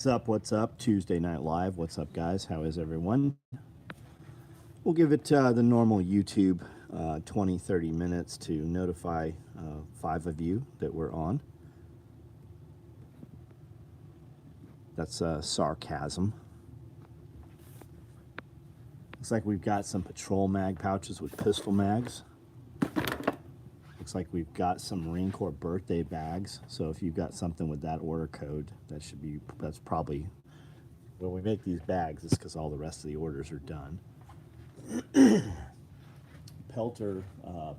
What's up? Tuesday Night Live. What's up, guys? How is everyone? We'll give it the normal YouTube 20, 30 minutes to notify 5 of you that we're on. That's sarcasm. Looks like we've got some patrol mag pouches with pistol mags. Looks like we've got some Marine Corps birthday bags. So if you've got something with that order code, that's probably, when we make these bags, it's because all the rest of the orders are done. Pelter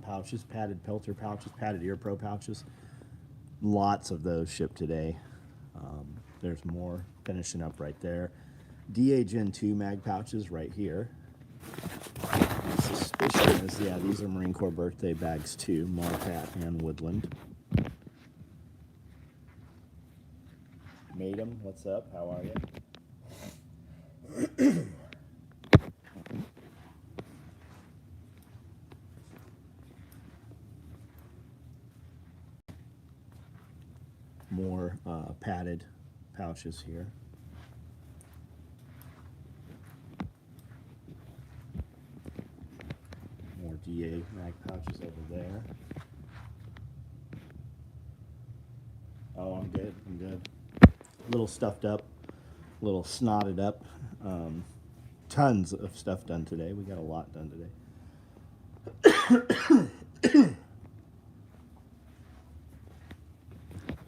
pouches, padded pelter pouches, padded ear pro pouches. Lots of those shipped today. There's more finishing up right there. DA Gen 2 mag pouches right here. My suspicion is, yeah, these are Marine Corps birthday bags too, Marpat and Woodland. Madam, what's up? How are you? More padded pouches here. More DA mag pouches over there. Oh, I'm good. I'm good. A little stuffed up, a little snotted up. Tons of stuff done today. We got a lot done today.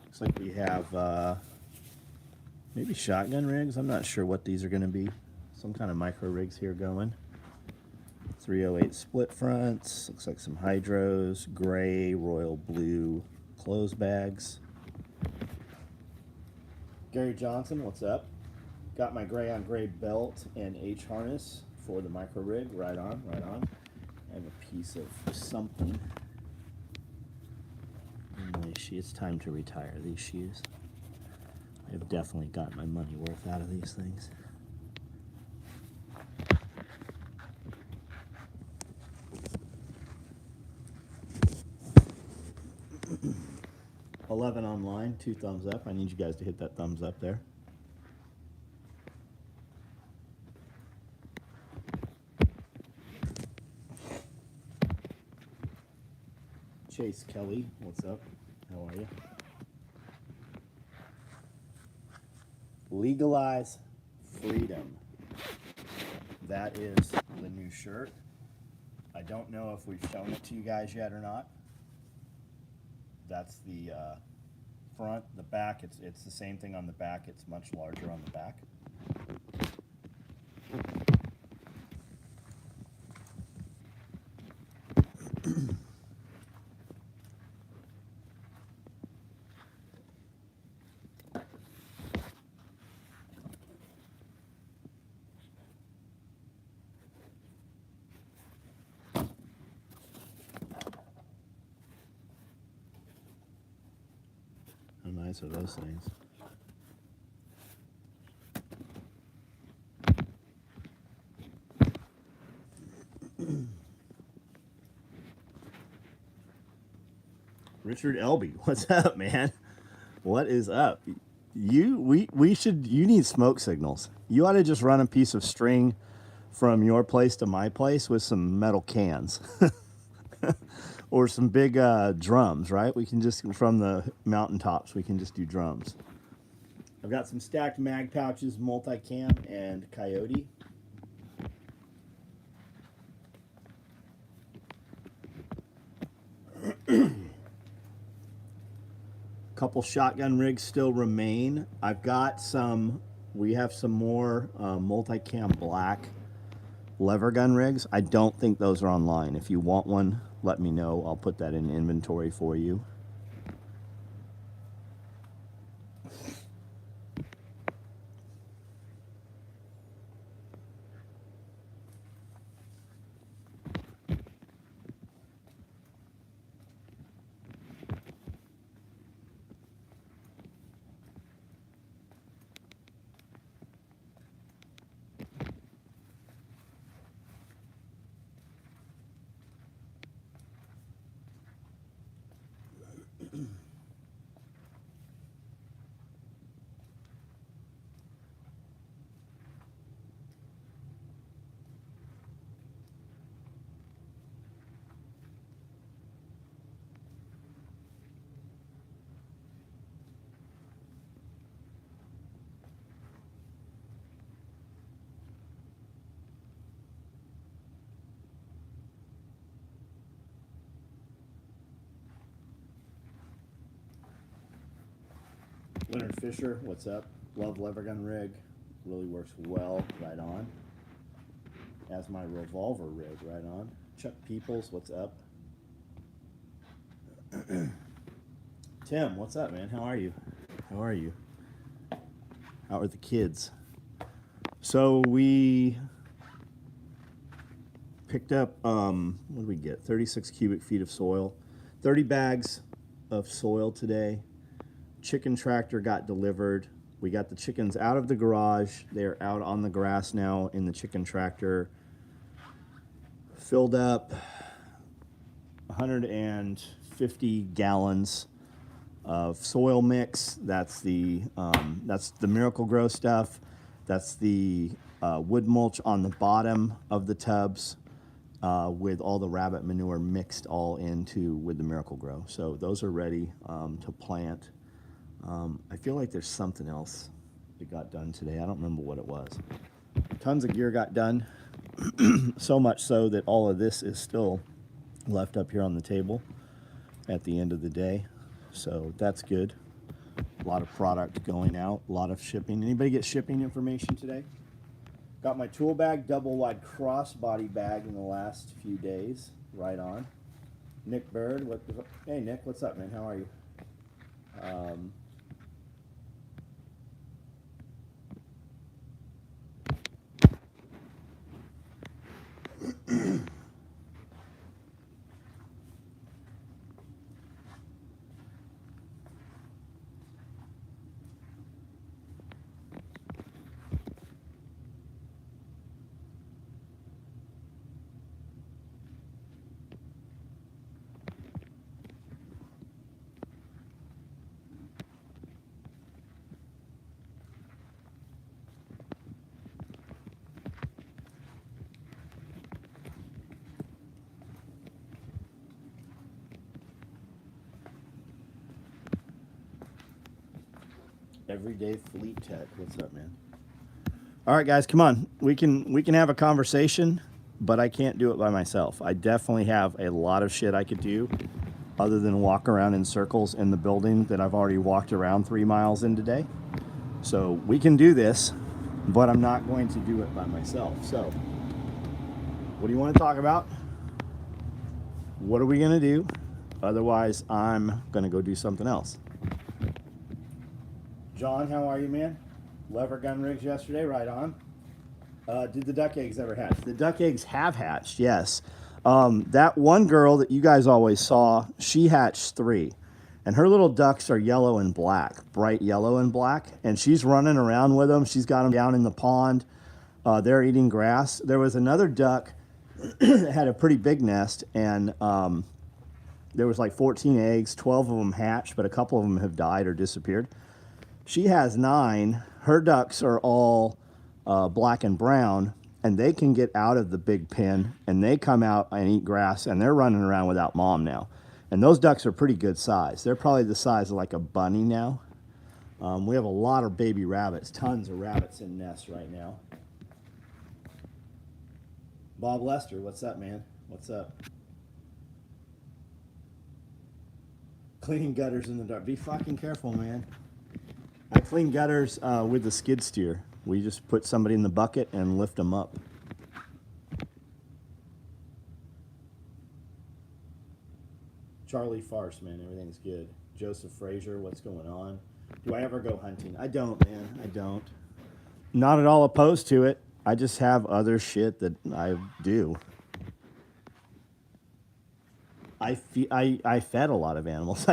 Looks like we have maybe shotgun rigs. I'm not sure what these are going to be. Some kind of micro rigs here going. 308 split fronts. Looks like some hydros, gray, royal blue clothes bags. Gary Johnson, what's up? Got my gray on gray belt and H harness for the micro rig. Right on, right on. I have a piece of something. It's time to retire these shoes. I've definitely got my money worth out of these things. $11 online, 2 thumbs up. I need you guys to hit that thumbs up there. Chase Kelly, what's up? How are you? Legalize freedom. That is the new shirt. I don't know if we've shown it to you guys yet or not. That's the front. The back, it's the same thing on the back. It's much larger on the back. How nice are those things? Richard Elby, what's up, man? What is up? You need smoke signals. You ought to just run a piece of string from your place to my place with some metal cans. Or some big drums, right? We can just, from the mountaintops, we can just do drums. I've got some stacked mag pouches, multicam, and coyote. Couple shotgun rigs still remain. I've got some, we have some more multicam black lever gun rigs. I don't think those are online. If you want one, let me know. I'll put that in inventory for you. Leonard Fisher, what's up? Love lever gun rig. Really works well. Right on. As my revolver rig. Right on. Chuck Peoples, what's up? Tim, what's up, man? How are you? How are you? How are the kids? So we picked up, what did we get? 36 cubic feet of soil. 30 bags of soil today. Chicken tractor got delivered. We got the chickens out of the garage. They're out on the grass now in the chicken tractor. Filled up 150 gallons of soil mix. That's the Miracle-Gro stuff. That's the wood mulch on the bottom of the tubs with all the rabbit manure mixed all into with the Miracle-Gro. So those are ready to plant. I feel like there's something else that got done today. I don't remember what it was. Tons of gear got done. So much so that all of this is still left up here on the table at the end of the day. So that's good. A lot of product going out, a lot of shipping. Anybody get shipping information today? Got my tool bag, double wide crossbody bag in the last few days. Right on. Nick Bird, hey Nick, what's up, man? How are you? Everyday Fleet Tech. What's up, man? All right, guys, come on. We can have a conversation, but I can't do it by myself. I definitely have a lot of shit I could do other than walk around in circles in the building that I've already walked around 3 miles in today. So we can do this, but I'm not going to do it by myself. So what do you want to talk about? What are we going to do? Otherwise, I'm going to go do something else. John, how are you, man? Lever gun rigs yesterday, right on. Did the duck eggs ever hatch? The duck eggs have hatched, yes. That one girl that you guys always saw, she hatched 3. And her little ducks are yellow and black, bright yellow and black. And she's running around with them. She's got them down in the pond. They're eating grass. There was another duck that had a pretty big nest. And there was like 14 eggs. 12 of them hatched, but a couple of them have died or disappeared. She has 9. Her ducks are all black and brown, and they can get out of the big pen, and they come out and eat grass, and they're running around without mom now. And those ducks are pretty good size. They're probably the size of like a bunny now. We have a lot of baby rabbits, tons of rabbits in nests right now. Bob Lester, what's up, man? What's up? Cleaning gutters in the dark. Be fucking careful, man. I clean gutters with the skid steer. We just put somebody in the bucket and lift them up. Charlie Farce, man, everything's good. Joseph Frazier, what's going on? Do I ever go hunting? I don't, man, I don't. Not at all opposed to it. I just have other shit that I do. I fed a lot of animals.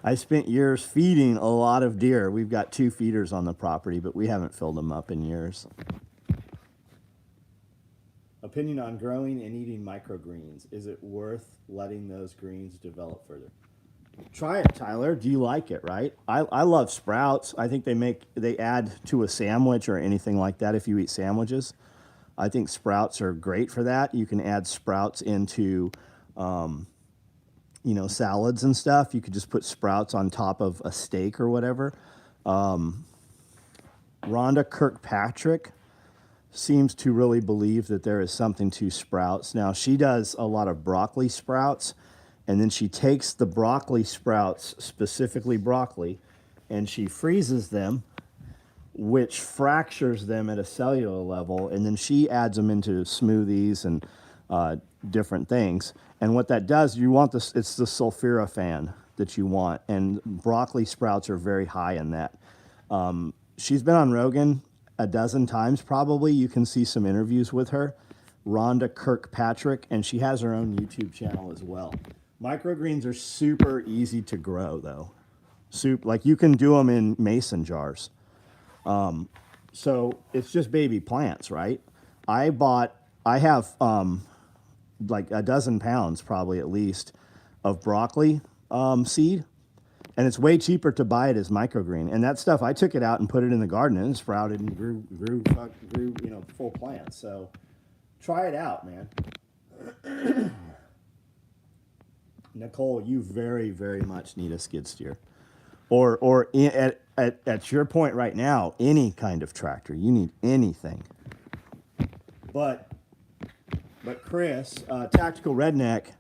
I spent years feeding a lot of deer. We've got 2 feeders on the property, but we haven't filled them up in years. Opinion on growing and eating microgreens. Is it worth letting those greens develop further? Try it, Tyler. Do you like it, right? I love sprouts. I think they add to a sandwich or anything like that if you eat sandwiches. I think sprouts are great for that. You can add sprouts into salads and stuff. You could just put sprouts on top of a steak or whatever. Rhonda Kirkpatrick seems to really believe that there is something to sprouts. Now, she does a lot of broccoli sprouts, and then she takes the broccoli sprouts, specifically broccoli, and she freezes them, which fractures them at a cellular level, and then she adds them into smoothies and different things. And what that does, you want this, it's the sulforaphane that you want, and broccoli sprouts are very high in that. She's been on Rogan a dozen times probably. You can see some interviews with her, Rhonda Kirkpatrick, and she has her own YouTube channel as well. Microgreens are super easy to grow though. Like you can do them in mason jars. So it's just baby plants, right? I have like a dozen pounds probably at least of broccoli seed, and it's way cheaper to buy it as microgreen. And that stuff, I took it out and put it in the garden, and it sprouted and grew, you know, full plants. So try it out, man. Nicole, you very, very much need a skid steer, or at your point right now, any kind of tractor. You need anything. But Chris, Tactical Redneck,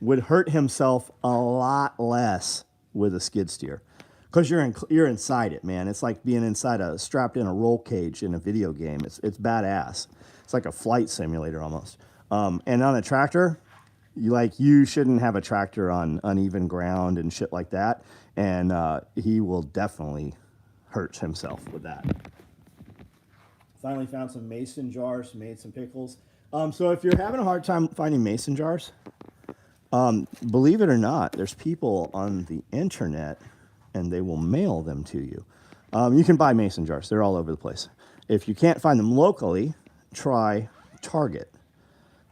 would hurt himself a lot less with a skid steer, because you're inside it, man. It's like being strapped in a roll cage in a video game. It's badass. It's like a flight simulator almost. And on a tractor, you shouldn't have a tractor on uneven ground and shit like that. And he will definitely hurt himself with that. Finally found some mason jars, made some pickles. So if you're having a hard time finding mason jars, believe it or not, there's people on the internet, and they will mail them to you. You can buy mason jars. They're all over the place. If you can't find them locally, try Target.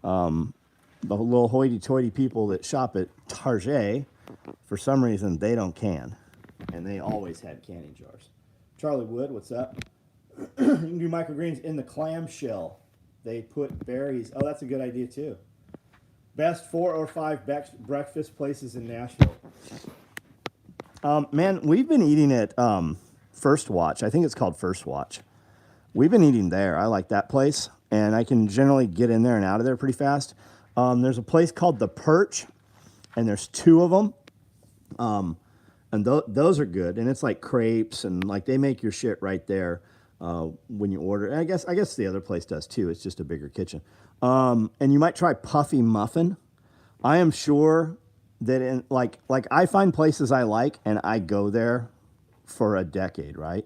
The little hoity-toity people that shop at Target, for some reason, they don't can. And they always had canning jars. Charlie Wood, what's up? You can do microgreens in the clamshell. They put berries. Oh, that's a good idea, too. Best 4 or 5 breakfast places in Nashville. Man, we've been eating at First Watch. I think it's called First Watch. We've been eating there. I like that place, and I can generally get in there and out of there pretty fast. There's a place called The Perch, and there's 2 of them. And those are good, and it's like crepes, and like they make your shit right there when you order. And I guess the other place does too. It's just a bigger kitchen. And you might try Puffy Muffin. I am sure that in like I find places I like, and I go there for a decade, right?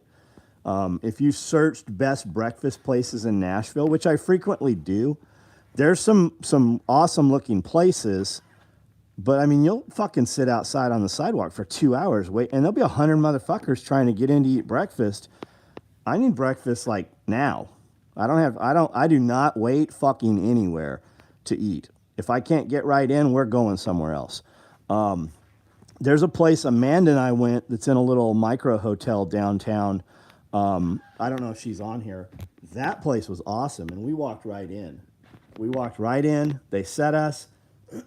If you searched best breakfast places in Nashville, which I frequently do, there's some awesome looking places. But I mean, you'll fucking sit outside on the sidewalk for 2 hours, wait, and there'll be 100 motherfuckers trying to get in to eat breakfast. I need breakfast like now. I do not wait fucking anywhere to eat. If I can't get right in, we're going somewhere else. There's a place Amanda and I went that's in a little micro hotel downtown. I don't know if she's on here. That place was awesome, and we walked right in. They set us.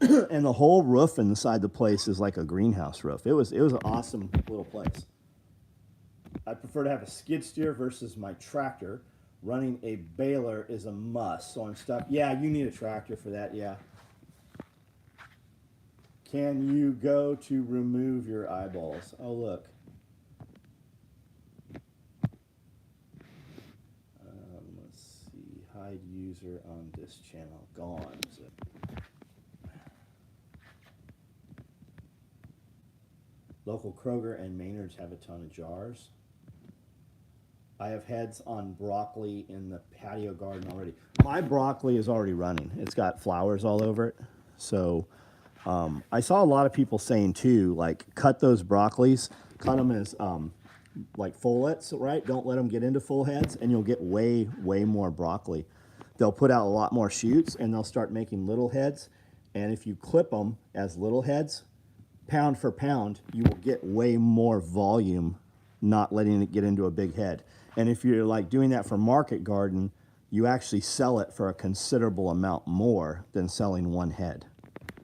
And the whole roof inside the place is like a greenhouse roof. It was an awesome little place. I prefer to have a skid steer versus my tractor. Running a baler is a must, so I'm stuck. Yeah, you need a tractor for that, yeah. Can you go to remove your eyeballs? Oh, look. Let's see. Hide user on this channel. Gone. Local Kroger and Maynard's have a ton of jars. I have heads on broccoli in the patio garden already. My broccoli is already running. It's got flowers all over it. So I saw a lot of people saying too, like cut those broccolis, cut them as like fullets, right? Don't let them get into full heads, and you'll get way, way more broccoli. They'll put out a lot more shoots, and they'll start making little heads. And if you clip them as little heads, pound for pound, you will get way more volume, not letting it get into a big head. And if you're like doing that for market garden, you actually sell it for a considerable amount more than selling one head.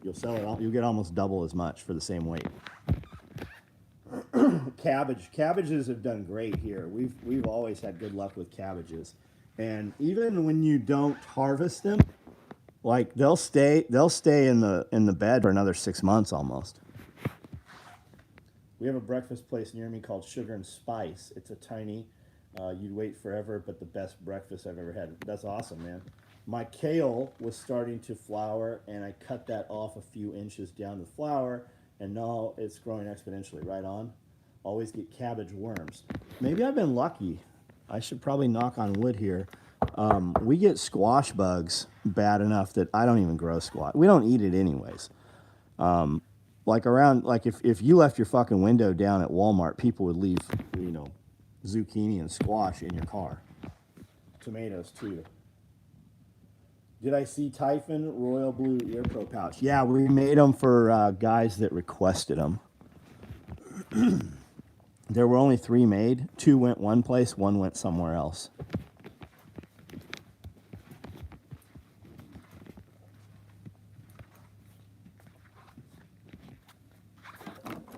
You'll get almost double as much for the same weight. Cabbages have done great here. We've always had good luck with cabbages. And even when you don't harvest them, like they'll stay in the bed for another 6 months almost. We have a breakfast place near me called Sugar and Spice. It's a tiny, you'd wait forever, but the best breakfast I've ever had. That's awesome, man. My kale was starting to flower, and I cut that off a few inches down the flower, and now it's growing exponentially. Right on. Always get cabbage worms. Maybe I've been lucky. I should probably knock on wood here. We get squash bugs bad enough that I don't even grow squash. We don't eat it anyways. Like around, like if you left your fucking window down at Walmart, people would leave, you know, zucchini and squash in your car. Tomatoes too. Did I see Typhon Royal Blue Ear Pro Pouch? Yeah, we made them for guys that requested them. There were only 3 made. 2 went one place, 1 went somewhere else.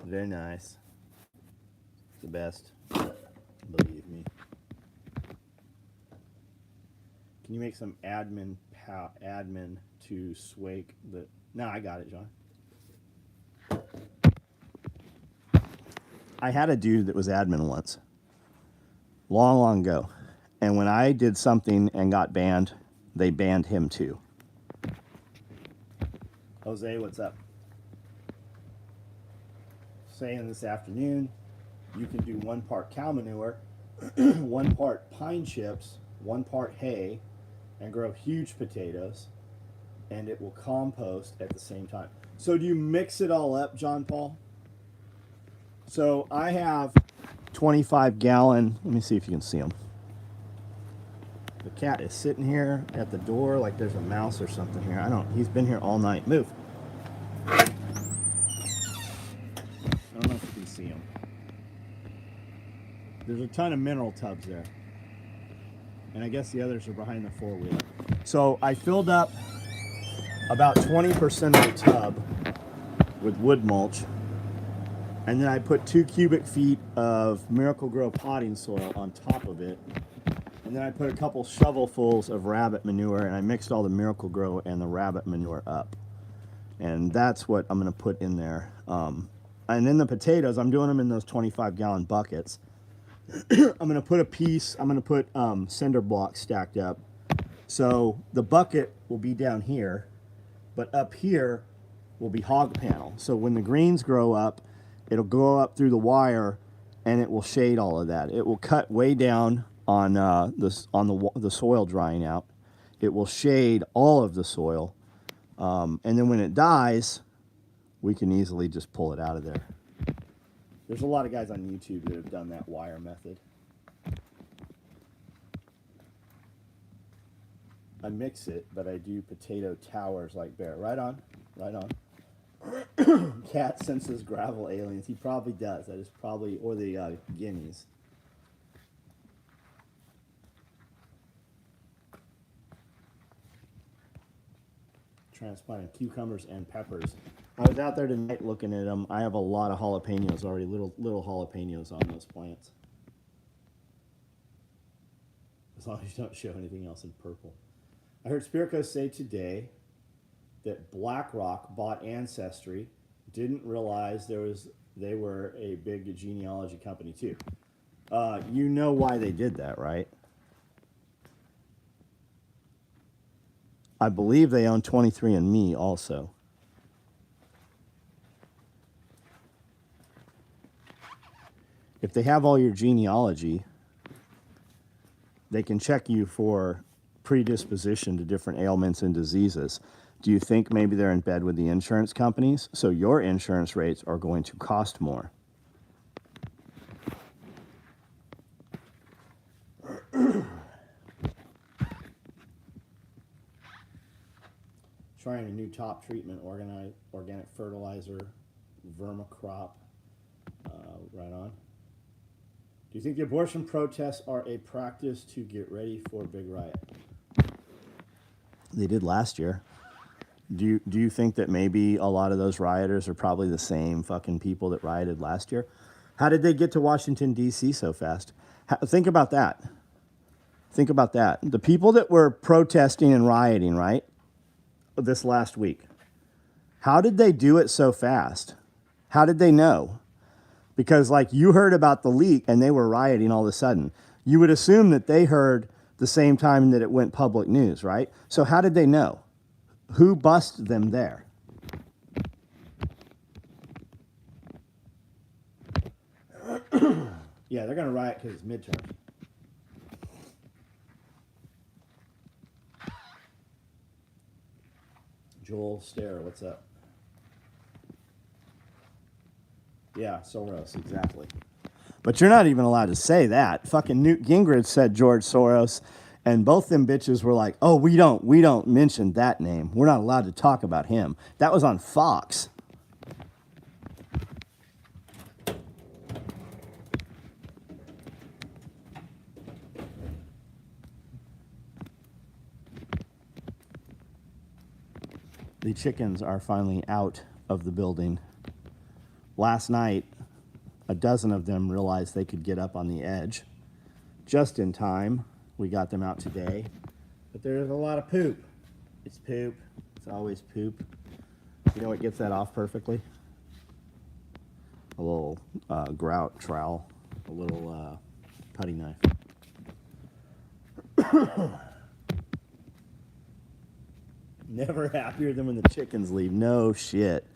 Very nice. The best. Believe me. Can you make some admin to swake the... No, I got it, John. I had a dude that was admin once. Long, long ago. And when I did something and got banned, they banned him too. Jose, what's up? Saying this afternoon, you can do 1 part cow manure, 1 part pine chips, 1 part hay, and grow huge potatoes, and it will compost at the same time. So do you mix it all up, John Paul? So I have 25-gallon, let me see if you can see him. The cat is sitting here at the door like there's a mouse or something here. He's been here all night. Move. I don't know if you can see him. There's a ton of mineral tubs there. And I guess the others are behind the 4-wheeler. So I filled up about 20% of the tub with wood mulch. And then I put 2 cubic feet of Miracle-Gro potting soil on top of it. And then I put a couple shovelfuls of rabbit manure, and I mixed all the Miracle-Gro and the rabbit manure up. And that's what I'm going to put in there. And then the potatoes, I'm doing them in those 25-gallon buckets. I'm going to put cinder blocks stacked up. So the bucket will be down here, but up here will be hog panel. So when the greens grow up, it'll go up through the wire, and it will shade all of that. It will cut way down on the soil drying out. It will shade all of the soil, and then when it dies, we can easily just pull it out of there. There's a lot of guys on YouTube that have done that wire method. I mix it, but I do potato towers like Bear. Right on, right on. Cat senses gravel aliens. He probably does. That is probably, or the guineas. Transplanting cucumbers and peppers. I was out there tonight looking at them. I have a lot of jalapenos already, little jalapenos on those plants. As long as you don't show anything else in purple. I heard Spirko say today that BlackRock bought Ancestry, didn't realize they were a big genealogy company too. You know why they did that, right? I believe they own 23andMe also. If they have all your genealogy, they can check you for predisposition to different ailments and diseases. Do you think maybe they're in bed with the insurance companies? So your insurance rates are going to cost more. Trying a new top treatment, organic fertilizer, vermicrop, right on. Do you think the abortion protests are a practice to get ready for a big riot? They did last year. Do you think that maybe a lot of those rioters are probably the same fucking people that rioted last year? How did they get to Washington, D.C. so fast? Think about that. Think about that. The people that were protesting and rioting, right, this last week, how did they do it so fast? How did they know? Because like you heard about the leak and they were rioting all of a sudden. You would assume that they heard the same time that it went public news, right? So how did they know? Who busted them there? Yeah, they're going to riot because it's midterm. Joel Stare, what's up? Yeah, Soros, exactly. But you're not even allowed to say that. Fucking Newt Gingrich said George Soros, and both them bitches were like, "Oh, we don't mention that name. We're not allowed to talk about him." That was on Fox. The chickens are finally out of the building. Last night, a dozen of them realized they could get up on the edge. Just in time, we got them out today. But there's a lot of poop. It's poop. It's always poop. You know what gets that off perfectly? A little grout trowel, a little putty knife. Never happier than when the chickens leave. No shit.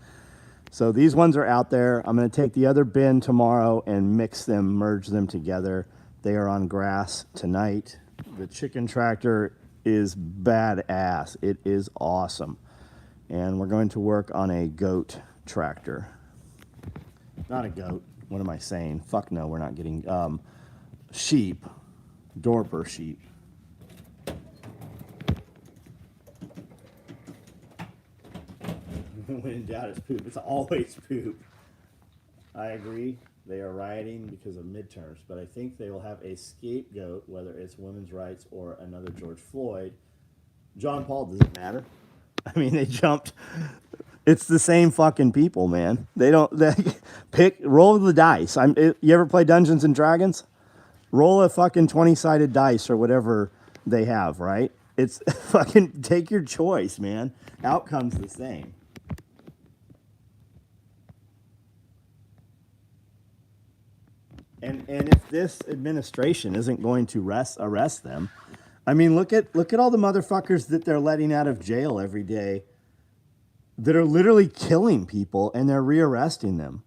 So these ones are out there. I'm going to take the other bin tomorrow and mix them, merge them together. They are on grass tonight. The chicken tractor is badass. It is awesome. And we're going to work on a goat tractor. Not a goat. What am I saying? Fuck no, we're not getting sheep. Dorper sheep. When in doubt, it's poop. It's always poop. I agree. They are rioting because of midterms, but I think they will have a scapegoat, whether it's women's rights or another George Floyd. John Paul doesn't matter. I mean, they jumped. It's the same fucking people, man. They don't roll the dice. You ever play Dungeons and Dragons? Roll a fucking 20-sided dice or whatever they have, right? It's fucking take your choice, man. Outcome's the same. And if this administration isn't going to arrest them, I mean, look at all the motherfuckers that they're letting out of jail every day that are literally killing people, and they're rearresting them.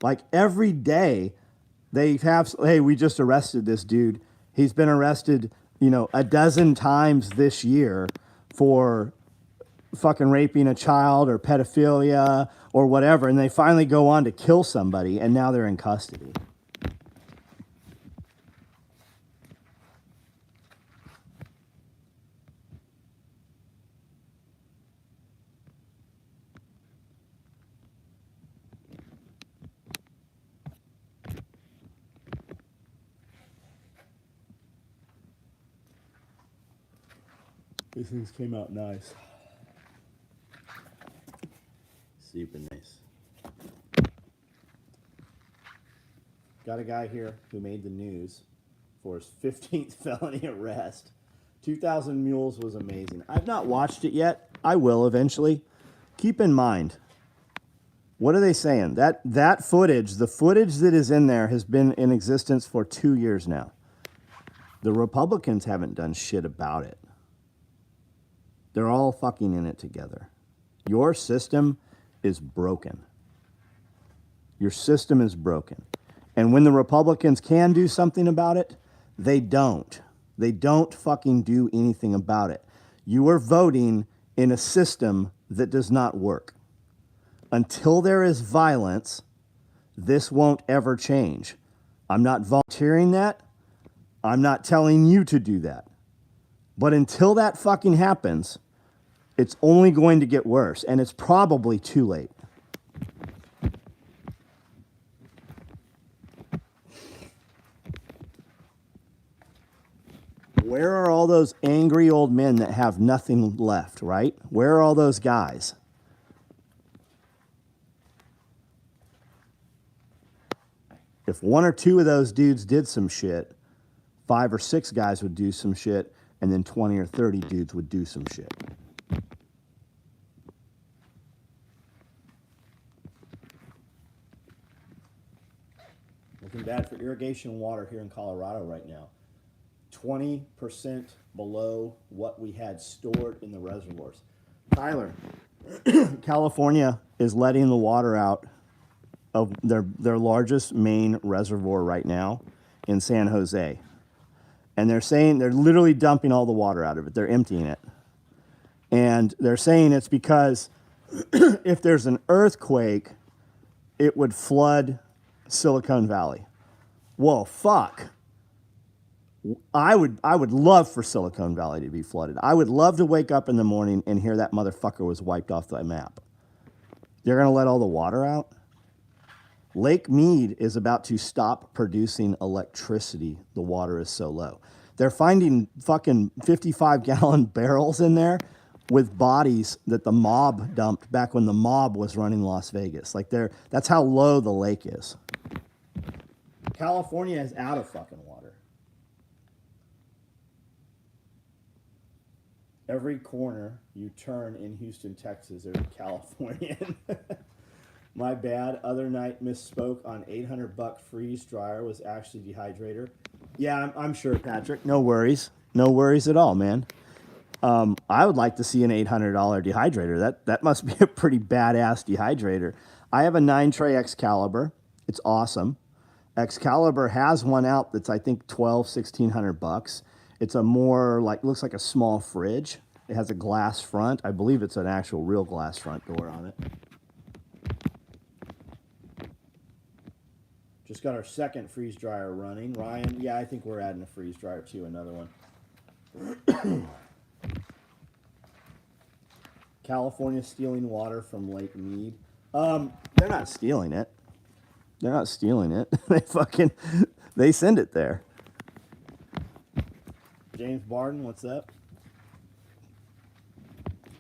Like every day, they have, hey, we just arrested this dude. He's been arrested, a dozen times this year for fucking raping a child or pedophilia or whatever, and they finally go on to kill somebody, and now they're in custody. These things came out nice. Super nice. Got a guy here who made the news for his 15th felony arrest. 2,000 Mules was amazing. I've not watched it yet. I will eventually. Keep in mind, what are they saying? That footage, the footage that is in there has been in existence for 2 years now. The Republicans haven't done shit about it. They're all fucking in it together. Your system is broken. Your system is broken. And when the Republicans can do something about it, they don't. They don't fucking do anything about it. You are voting in a system that does not work. Until there is violence, this won't ever change. I'm not volunteering that. I'm not telling you to do that. But until that fucking happens, it's only going to get worse, and it's probably too late. Where are all those angry old men that have nothing left, right? Where are all those guys? If one or two of those dudes did some shit, 5 or 6 guys would do some shit, and then 20 or 30 dudes would do some shit. irrigation water here in Colorado right now. 20% below what we had stored in the reservoirs. Tyler, California is letting the water out of their largest main reservoir right now in San Jose. And they're saying they're literally dumping all the water out of it. They're emptying it. And they're saying it's because if there's an earthquake, it would flood Silicon Valley. Whoa, fuck. I would love for Silicon Valley to be flooded. I would love to wake up in the morning and hear that motherfucker was wiped off the map. They're going to let all the water out? Lake Mead is about to stop producing electricity. The water is so low. They're finding fucking 55-gallon barrels in there with bodies that the mob dumped back when the mob was running Las Vegas. Like that's how low the lake is. California is out of fucking water. Every corner you turn in Houston, Texas, there's a Californian. My bad. Other night misspoke on $800 freeze dryer was actually dehydrator. Yeah, I'm sure, Patrick. No worries. No worries at all, man. I would like to see an $800 dehydrator. That must be a pretty badass dehydrator. I have a 9-tray Excalibur. It's awesome. Excalibur has one out that's I think $1,200-$1,600. It's a more looks like a small fridge. It has a glass front. I believe it's an actual real glass front door on it. Just got our second freeze dryer running. Ryan, yeah, I think we're adding a freeze dryer too, another one. California stealing water from Lake Mead. They're not stealing it. They're not stealing it. They send it there. James Barden, what's up?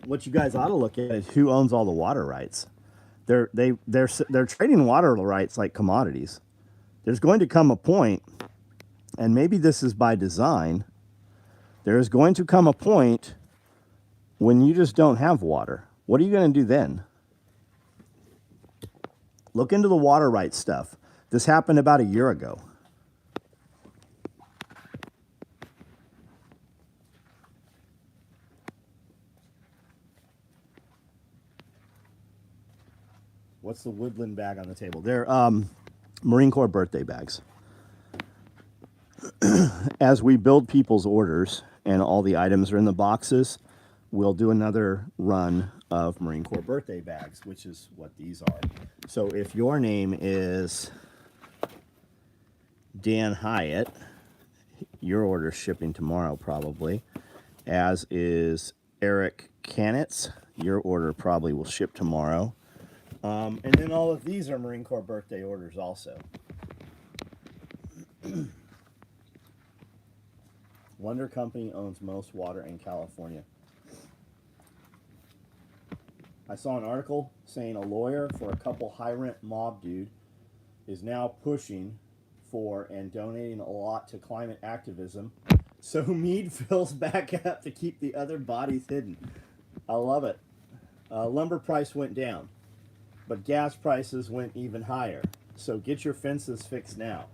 What you guys ought to look at is who owns all the water rights. They're trading water rights like commodities. There's going to come a point, and maybe this is by design, there is going to come a point when you just don't have water. What are you going to do then? Look into the water rights stuff. This happened about a year ago. What's the woodland bag on the table? They're Marine Corps birthday bags. As we build people's orders and all the items are in the boxes, we'll do another run of Marine Corps birthday bags, which is what these are. So if your name is Dan Hyatt, your order's shipping tomorrow probably, as is Eric Canitz. Your order probably will ship tomorrow. And then all of these are Marine Corps birthday orders also. Wonder Company owns most water in California. I saw an article saying a lawyer for a couple high-rent mob dude is now pushing for and donating a lot to climate activism so Mead fills back up to keep the other bodies hidden. I love it. Lumber price went down, but gas prices went even higher. So get your fences fixed now.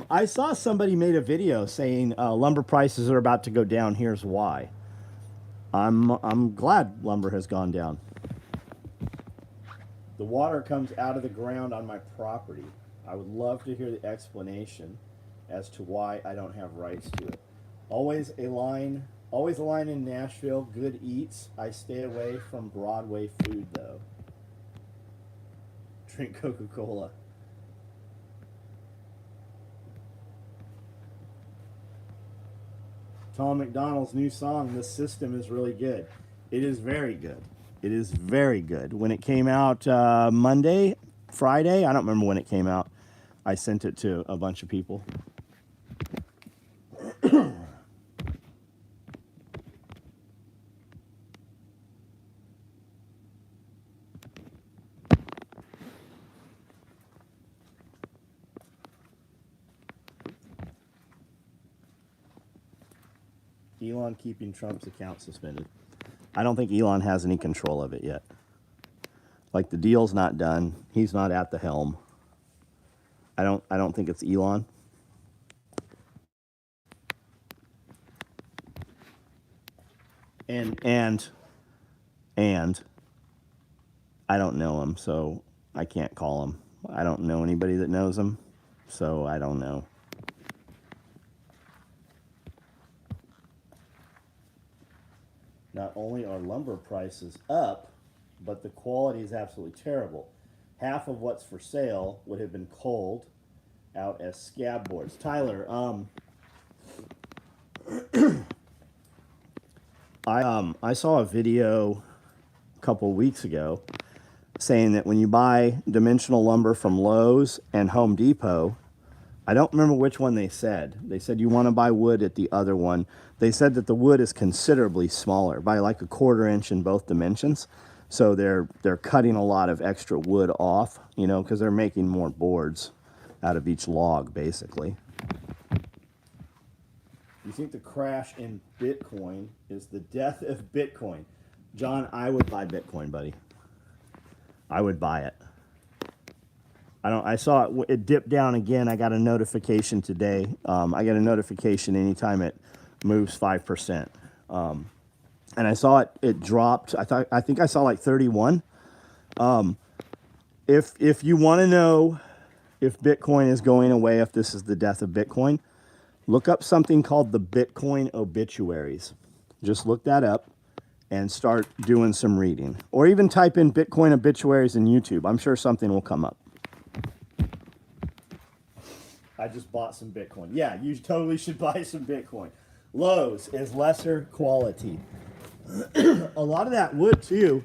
I saw somebody made a video saying lumber prices are about to go down. Here's why. I'm glad lumber has gone down. The water comes out of the ground on my property. I would love to hear the explanation as to why I don't have rights to it. Always a line in Nashville, good eats. I stay away from Broadway food though. Drink Coca-Cola. Tom McDonald's new song, "This System," is really good. It is very good. It is very good. When it came out Monday, Friday, I don't remember when it came out. I sent it to a bunch of people. Elon keeping Trump's account suspended. I don't think Elon has any control of it yet. Like, the deal's not done. He's not at the helm. I don't think it's Elon. And I don't know him, so I can't call him. I don't know anybody that knows him, so I don't know. Not only are lumber prices up, but the quality is absolutely terrible. Half of what's for sale would have been culled out as scab boards. Tyler, I saw a video a couple weeks ago saying that when you buy dimensional lumber from Lowe's and Home Depot, I don't remember which one they said. They said you want to buy wood at the other one. They said that the wood is considerably smaller, by like a 1/4 inch in both dimensions. So they're cutting a lot of extra wood off, you know, because they're making more boards out of each log, basically. You think the crash in Bitcoin is the death of Bitcoin? John, I would buy Bitcoin, buddy. I would buy it. I saw it dipped down again. I got a notification today. I get a notification anytime it moves 5%. And I saw it dropped. I think I saw like 31. If you want to know if Bitcoin is going away, if this is the death of Bitcoin, look up something called the Bitcoin obituaries. Just look that up and start doing some reading. Or even type in Bitcoin obituaries in YouTube. I'm sure something will come up. I just bought some Bitcoin. Yeah, you totally should buy some Bitcoin. Lowe's is lesser quality. A lot of that wood too.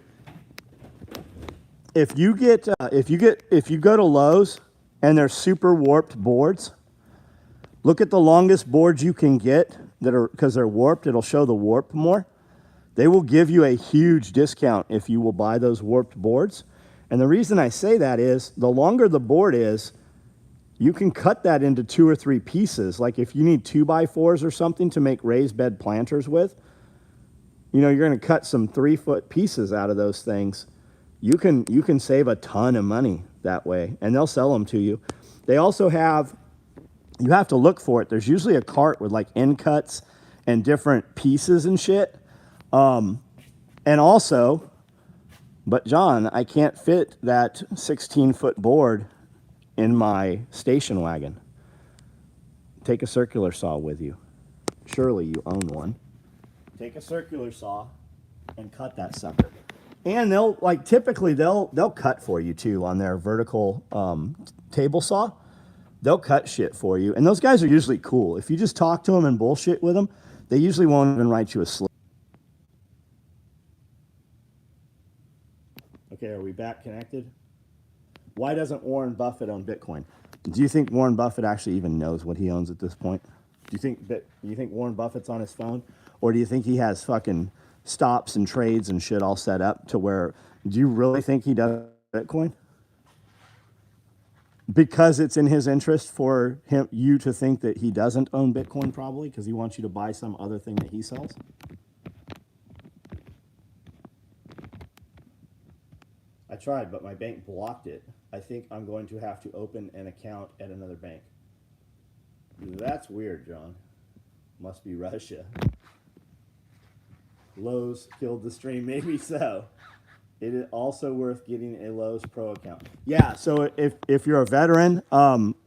If you go to Lowe's and they're super warped boards, look at the longest boards you can get that are, because they're warped, it'll show the warp more. They will give you a huge discount if you will buy those warped boards. And the reason I say that is the longer the board is, you can cut that into 2 or 3 pieces. Like if you need 2x4s or something to make raised bed planters with, you know, you're going to cut some 3-foot pieces out of those things. You can save a ton of money that way, and they'll sell them to you. They also have, you have to look for it. There's usually a cart with like end cuts and different pieces and shit. And also, but John, I can't fit that 16-foot board in my station wagon. Take a circular saw with you. Surely you own one. Take a circular saw and cut that sucker. And they'll, like, typically they'll cut for you too on their vertical table saw. They'll cut shit for you. And those guys are usually cool. If you just talk to them and bullshit with them, they usually won't even write you a slip. Okay, are we back connected? Why doesn't Warren Buffett own Bitcoin? Do you think Warren Buffett actually even knows what he owns at this point? Do you think Warren Buffett's on his phone? Or do you think he has fucking stops and trades and shit all set up to where, do you really think he does Bitcoin? Because it's in his interest for you to think that he doesn't own Bitcoin, probably, because he wants you to buy some other thing that he sells? I tried, but my bank blocked it. I think I'm going to have to open an account at another bank. That's weird, John. Must be Russia. Lowe's killed the stream. Maybe so. It is also worth getting a Lowe's Pro account. Yeah, so if you're a veteran,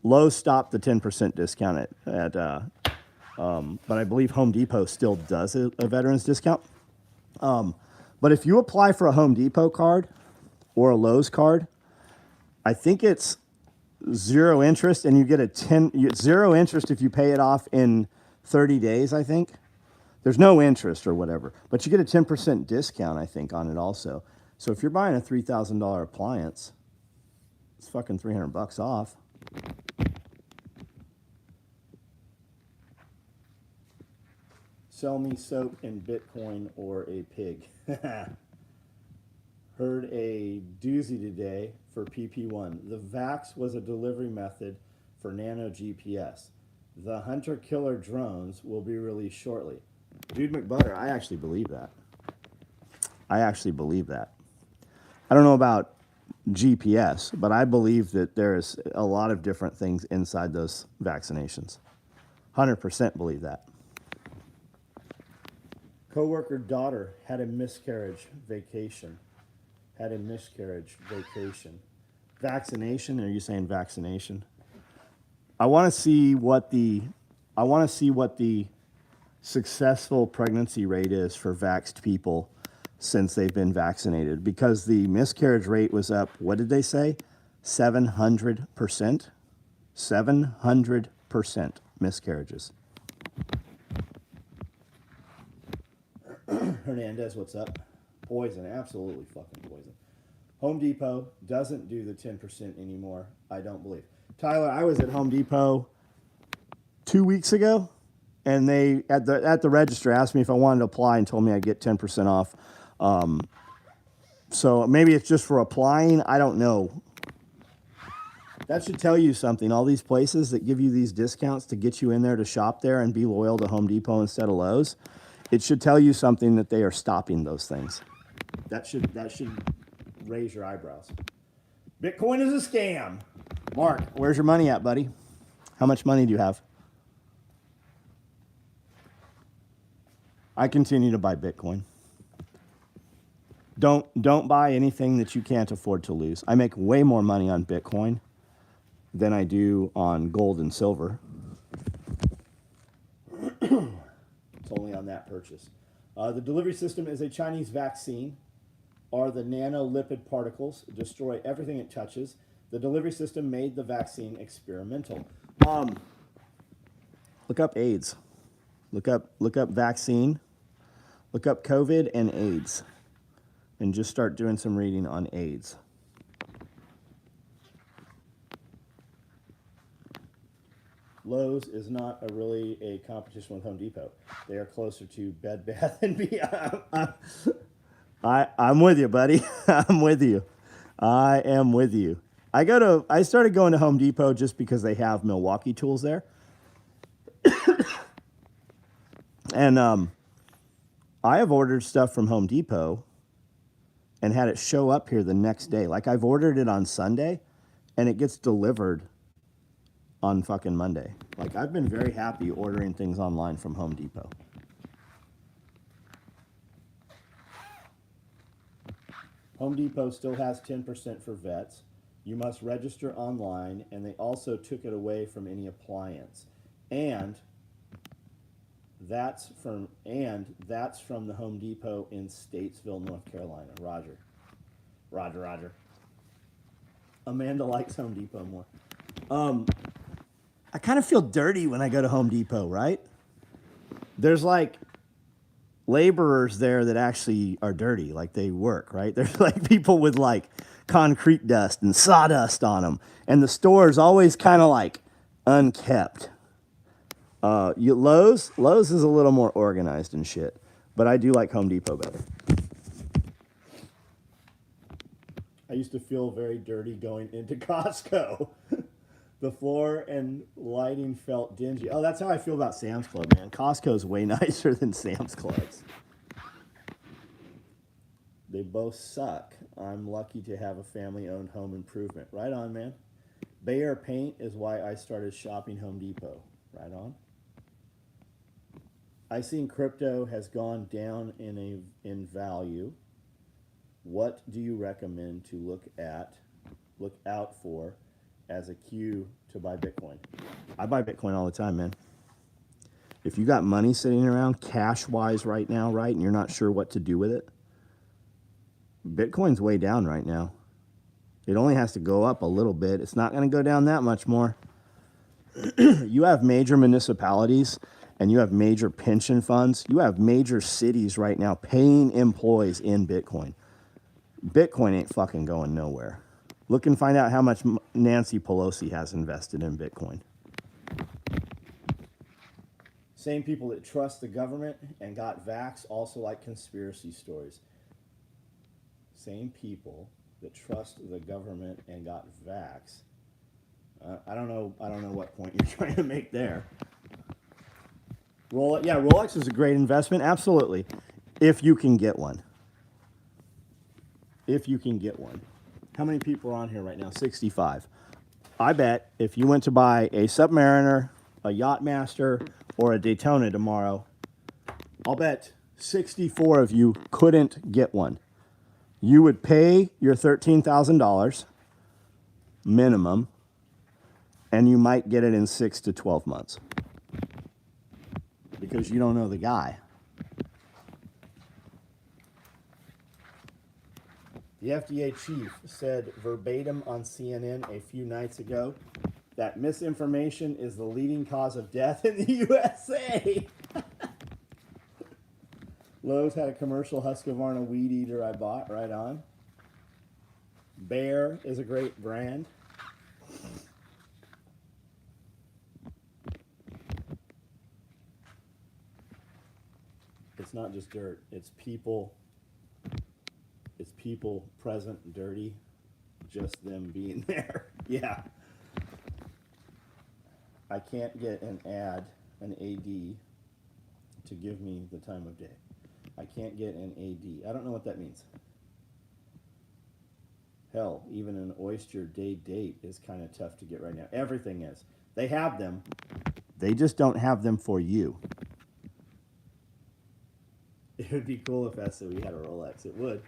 Lowe's stopped the 10% discount but I believe Home Depot still does a veteran's discount. But if you apply for a Home Depot card or a Lowe's card, I think it's 0 interest, and you get 0 interest if you pay it off in 30 days, I think. There's no interest or whatever, but you get a 10% discount, I think, on it also. So if you're buying a $3,000 appliance, it's fucking $300 off. Sell me soap and Bitcoin or a pig. Heard a doozy today for PP1. The Vax was a delivery method for nano GPS. The hunter-killer drones will be released shortly. Dude McButter, I actually believe that. I don't know about GPS, but I believe that there is a lot of different things inside those vaccinations. 100% believe that. Coworker daughter had a miscarriage vacation. Had a miscarriage vacation. Vaccination? Are you saying vaccination? I want to see what the successful pregnancy rate is for vaxxed people since they've been vaccinated, because the miscarriage rate was up, what did they say? 700%. 700% miscarriages. Hernandez, what's up? Poison, absolutely fucking poison. Home Depot doesn't do the 10% anymore, I don't believe. Tyler, I was at Home Depot 2 weeks ago, and they at the register asked me if I wanted to apply and told me I'd get 10% off. So maybe it's just for applying. I don't know. That should tell you something. All these places that give you these discounts to get you in there to shop there and be loyal to Home Depot instead of Lowe's, it should tell you something that they are stopping those things. That should raise your eyebrows. Bitcoin is a scam. Mark, where's your money at, buddy? How much money do you have? I continue to buy Bitcoin. Don't buy anything that you can't afford to lose. I make way more money on Bitcoin than I do on gold and silver. It's only on that purchase. The delivery system is a Chinese vaccine. Are the nanolipid particles destroy everything it touches? The delivery system made the vaccine experimental. Look up AIDS. Look up vaccine. Look up COVID and AIDS. And just start doing some reading on AIDS. Lowe's is not really a competition with Home Depot. They are closer to Bed Bath and Beyond. I'm with you, buddy. I'm with you. I am with you. I started going to Home Depot just because they have Milwaukee tools there. And I have ordered stuff from Home Depot and had it show up here the next day. Like, I've ordered it on Sunday and it gets delivered on fucking Monday. Like, I've been very happy ordering things online from Home Depot. Home Depot still has 10% for vets. You must register online, and they also took it away from any appliance. And that's from the Home Depot in Statesville, North Carolina. Roger. Amanda likes Home Depot more. I kind of feel dirty when I go to Home Depot, right? There's like laborers there that actually are dirty, like they work, right? There's like people with like concrete dust and sawdust on them, and the store is always kind of like unkept. Lowe's is a little more organized and shit, but I do like Home Depot better. I used to feel very dirty going into Costco. The floor and lighting felt dingy. Oh, that's how I feel about Sam's Club, man. Costco's way nicer than Sam's Club's. They both suck. I'm lucky to have a family-owned home improvement. Right on, man. Bayer Paint is why I started shopping Home Depot. Right on. I seen crypto has gone down in value. What do you recommend to look out for as a cue to buy Bitcoin? I buy Bitcoin all the time, man. If you got money sitting around cash-wise right now, right, and you're not sure what to do with it, Bitcoin's way down right now. It only has to go up a little bit. It's not going to go down that much more. You have major municipalities and you have major pension funds. You have major cities right now paying employees in Bitcoin. Bitcoin ain't fucking going nowhere. Look and find out how much Nancy Pelosi has invested in Bitcoin. Same people that trust the government and got vaxxed also like conspiracy stories. Same people that trust the government and got vaxxed. I don't know what point you're trying to make there. Rolex is a great investment, absolutely, if you can get one. If you can get one. How many people are on here right now? 65. I bet if you went to buy a Submariner, a Yachtmaster, or a Daytona tomorrow, I'll bet 64 of you couldn't get one. You would pay your $13,000 minimum, and you might get it in 6 to 12 months because you don't know the guy. The FDA chief said verbatim on CNN a few nights ago that misinformation is the leading cause of death in the USA. Lowe's had a commercial Husqvarna weed eater I bought, right on. Bear is a great brand. It's not just dirt, it's people. It's people present dirty, just them being there. Yeah. I can't get an AD to give me the time of day. I can't get an AD. I don't know what that means. Hell, even an oyster day date is kind of tough to get right now. Everything is. They have them. They just don't have them for you. It would be cool if SOE had a Rolex. It would.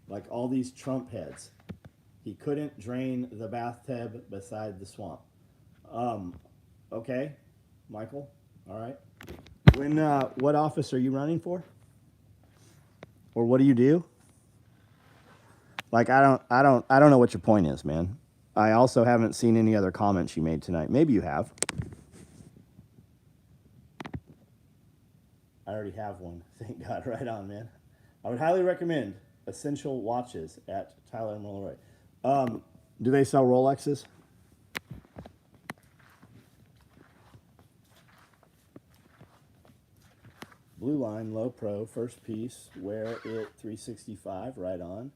Like all these Trump heads. He couldn't drain the bathtub beside the swamp. Okay, Michael. All right. When what office are you running for? Or what do you do? Like I don't know what your point is, man. I also haven't seen any other comments you made tonight. Maybe you have. I already have one. Thank God. Right on, man. I would highly recommend Essential Watches at Tyler Mulroy. Do they sell Rolexes? Blue Line, Low Pro, first piece, wear it 365, right on.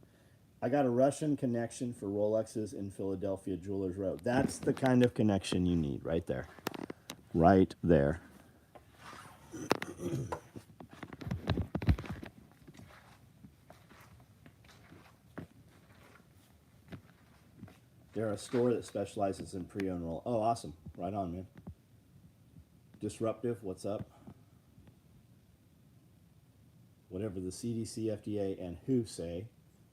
I got a Russian connection for Rolexes in Philadelphia Jewelers Row. That's the kind of connection you need, right there. Right there. They're a store that specializes in pre-owned roll. Oh, awesome. Right on, man. Disruptive, what's up? Whatever the CDC, FDA, and WHO say,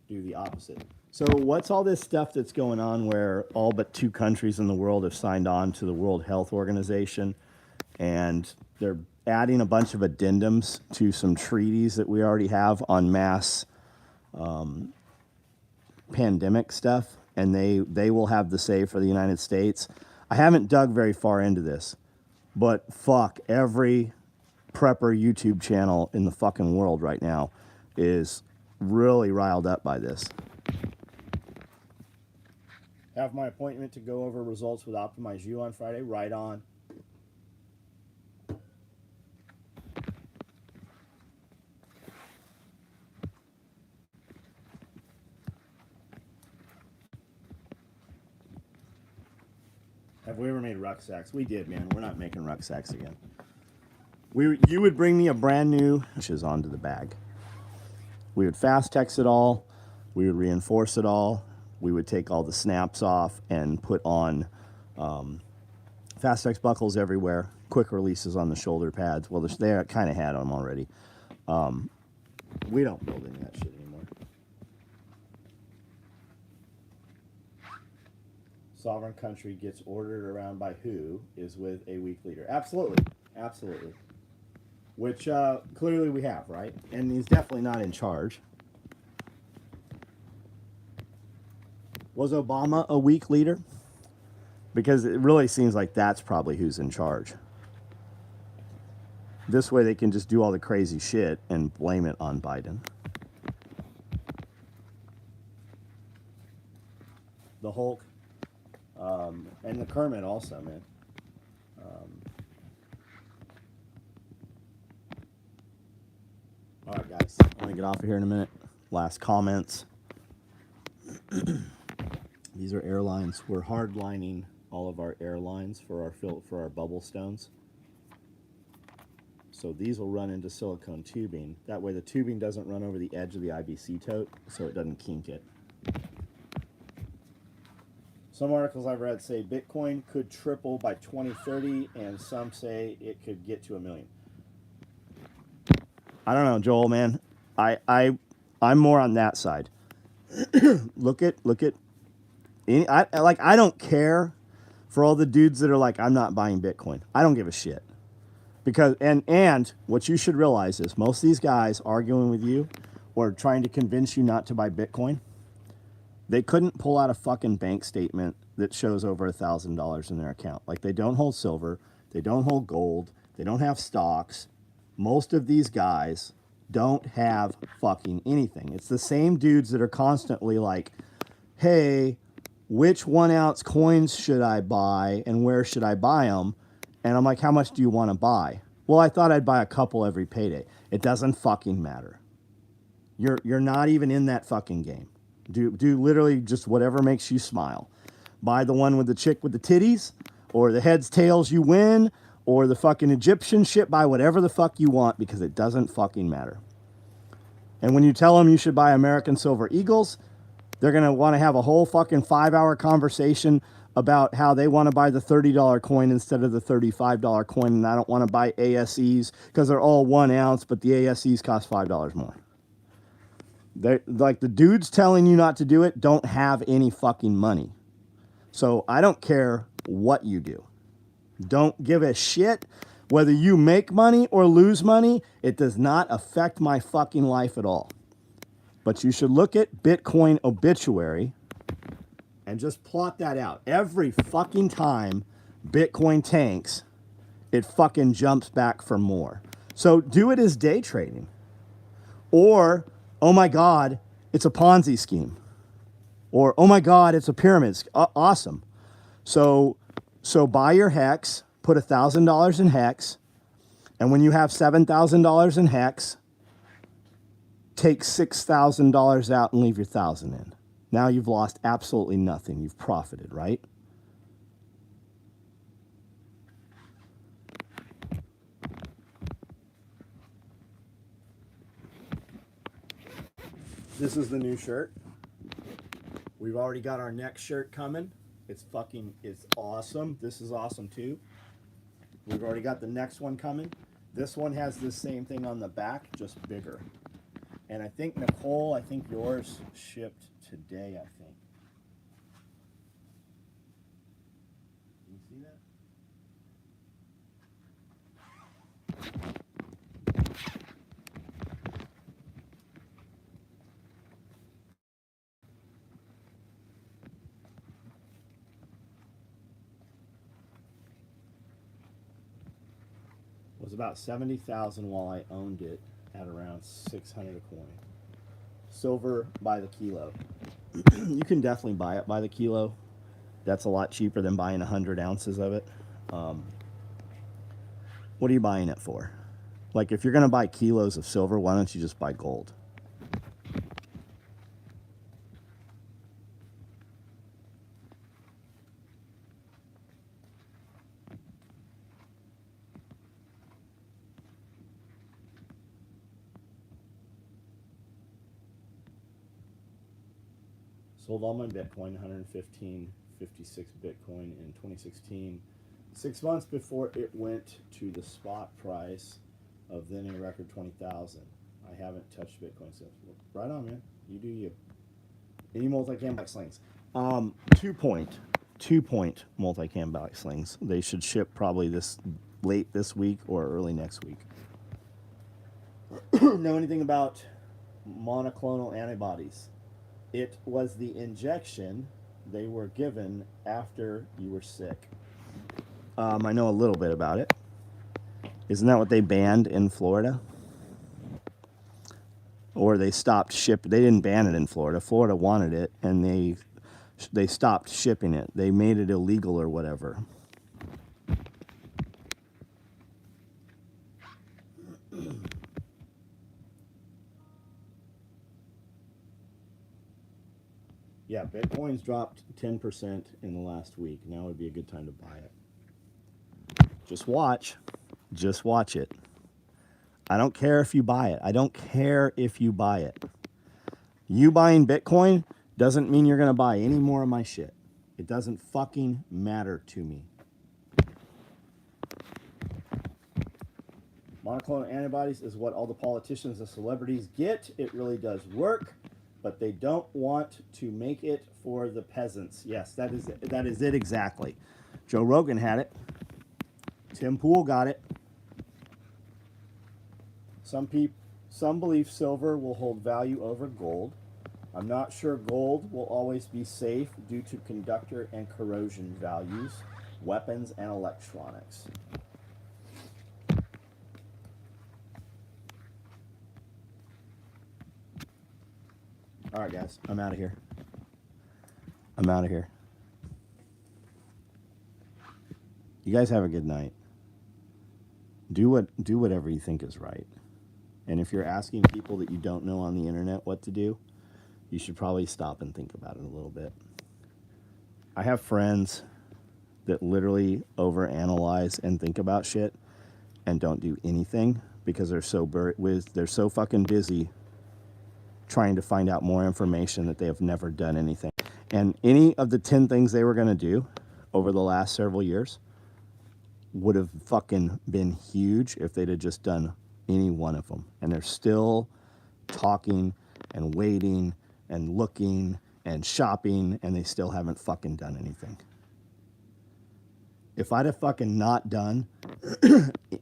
do the opposite. So what's all this stuff that's going on where all but 2 countries in the world have signed on to the World Health Organization, and they're adding a bunch of addendums to some treaties that we already have on mass pandemic stuff, and they will have the say for the United States. I haven't dug very far into this, but fuck, every prepper YouTube channel in the fucking world right now is really riled up by this. Have my appointment to go over results with Optimize You on Friday. Right on. Have we ever made rucksacks? We did, man. We're not making rucksacks again. You would bring me a brand new, which is onto the bag. We would fast text it all. We would reinforce it all. We would take all the snaps off and put on fast text buckles everywhere. Quick releases on the shoulder pads. Well, they kind of had them already. We don't build any of that shit anymore. Sovereign country gets ordered around by who is with a weak leader. Absolutely. Absolutely. Which clearly we have, right? And he's definitely not in charge. Was Obama a weak leader? Because it really seems like that's probably who's in charge. This way they can just do all the crazy shit and blame it on Biden. The Hulk. And the Kermit also, man. All right, guys. I'm going to get off of here in a minute. Last comments. These are airlines. We're hardlining all of our airlines for our bubble stones. So these will run into silicone tubing. That way the tubing doesn't run over the edge of the IBC tote, so it doesn't kink it. Some articles I've read say Bitcoin could triple by 2030, and some say it could get to $1 million. I don't know, Joel, man. I'm more on that side. Look at I don't care for all the dudes that are like, I'm not buying Bitcoin. I don't give a shit. Because and what you should realize is most of these guys arguing with you or trying to convince you not to buy Bitcoin, they couldn't pull out a fucking bank statement that shows over $1,000 in their account. Like, they don't hold silver, they don't hold gold, they don't have stocks. Most of these guys don't have fucking anything. It's the same dudes that are constantly like, hey, which 1 ounce coins should I buy and where should I buy them? And I'm like, how much do you want to buy? Well, I thought I'd buy a couple every payday. It doesn't fucking matter. You're not even in that fucking game. Do literally just whatever makes you smile. Buy the one with the chick with the titties, or the heads, tails, you win, or the fucking Egyptian shit. Buy whatever the fuck you want because it doesn't fucking matter. And when you tell them you should buy American Silver Eagles, they're going to want to have a whole fucking 5-hour conversation about how they want to buy the $30 coin instead of the $35 coin. And I don't want to buy ASEs because they're all 1 ounce, but the ASEs cost $5 more. They're, like, the dudes telling you not to do it don't have any fucking money. So I don't care what you do. Don't give a shit whether you make money or lose money. It does not affect my fucking life at all. But you should look at Bitcoin obituary and just plot that out. Every fucking time Bitcoin tanks, it fucking jumps back for more. So do it as day trading. Or, oh my God, it's a Ponzi scheme. Or, oh my God, it's a pyramid scheme. Awesome. So buy your Hex, put $1,000 in Hex, and when you have $7,000 in Hex, take $6,000 out and leave your 1,000 in. Now you've lost absolutely nothing. You've profited, right? This is the new shirt. We've already got our next shirt coming. It's awesome. This is awesome too. We've already got the next one coming. This one has the same thing on the back, just bigger. And I think, Nicole, yours shipped today, I think. Can you see that? It was about 70,000 while I owned it at around 600 a coin. Silver by the kilo. You can definitely buy it by the kilo. That's a lot cheaper than buying 100 ounces of it. What are you buying it for? Like, if you're going to buy kilos of silver, why don't you just buy gold? Sold all my Bitcoin, 115.56 Bitcoin in 2016. 6 months before it went to the spot price of then a record 20,000. I haven't touched Bitcoin since. Right on, man. You do you. Any multi-cam back slings? 2-point multi-cam back slings. They should ship probably late this week or early next week. Know anything about monoclonal antibodies? It was the injection they were given after you were sick. I know a little bit about it. Isn't that what they banned in Florida? Or they stopped shipping. They didn't ban it in Florida. Florida wanted it, and they stopped shipping it. They made it illegal or whatever. Yeah, Bitcoin's dropped 10% in the last week. Now would be a good time to buy it. Just watch. Just watch it. I don't care if you buy it. I don't care if you buy it. You buying Bitcoin doesn't mean you're going to buy any more of my shit. It doesn't fucking matter to me. Monoclonal antibodies is what all the politicians and celebrities get. It really does work, but they don't want to make it for the peasants. Yes, that is it exactly. Joe Rogan had it. Tim Pool got it. Some believe silver will hold value over gold. I'm not sure gold will always be safe due to conductor and corrosion values, weapons, and electronics. All right, guys, I'm out of here. I'm out of here. You guys have a good night. Do whatever you think is right. And if you're asking people that you don't know on the internet what to do, you should probably stop and think about it a little bit. I have friends that literally overanalyze and think about shit and don't do anything because they're so fucking busy trying to find out more information that they have never done anything. And any of the 10 things they were going to do over the last several years would have fucking been huge if they'd have just done any one of them. And they're still talking and waiting and looking and shopping, and they still haven't fucking done anything. If I'd have fucking not done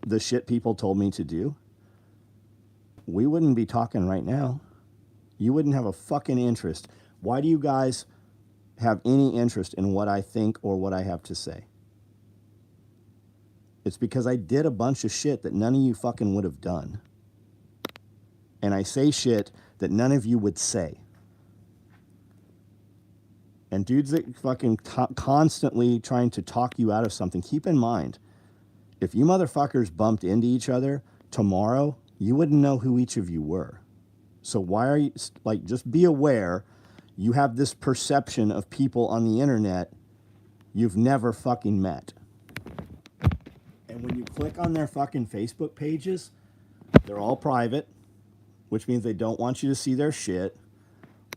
the shit people told me to do, we wouldn't be talking right now. You wouldn't have a fucking interest. Why do you guys have any interest in what I think or what I have to say? It's because I did a bunch of shit that none of you fucking would have done. And I say shit that none of you would say. And dudes that fucking constantly trying to talk you out of something, keep in mind, if you motherfuckers bumped into each other tomorrow, you wouldn't know who each of you were. So why are you, like, just be aware you have this perception of people on the internet you've never fucking met. And when you click on their fucking Facebook pages, they're all private, which means they don't want you to see their shit,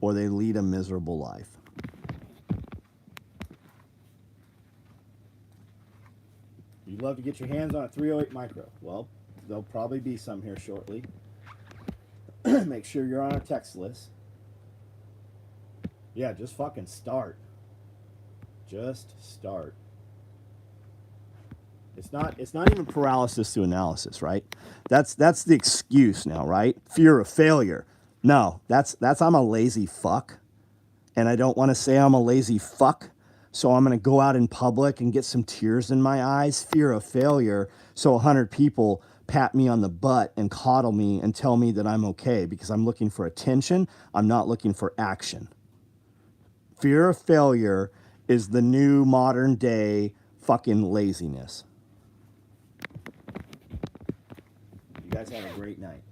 or they lead a miserable life. You'd love to get your hands on a 308 micro. Well, there'll probably be some here shortly. Make sure you're on our text list. Yeah, just fucking start. Just start. It's not even paralysis to analysis, right? That's the excuse now, right? Fear of failure. No, that's I'm a lazy fuck. And I don't want to say I'm a lazy fuck. So I'm going to go out in public and get some tears in my eyes. Fear of failure. So 100 people pat me on the butt and coddle me and tell me that I'm okay because I'm looking for attention. I'm not looking for action. Fear of failure is the new modern day fucking laziness. You guys have a great night.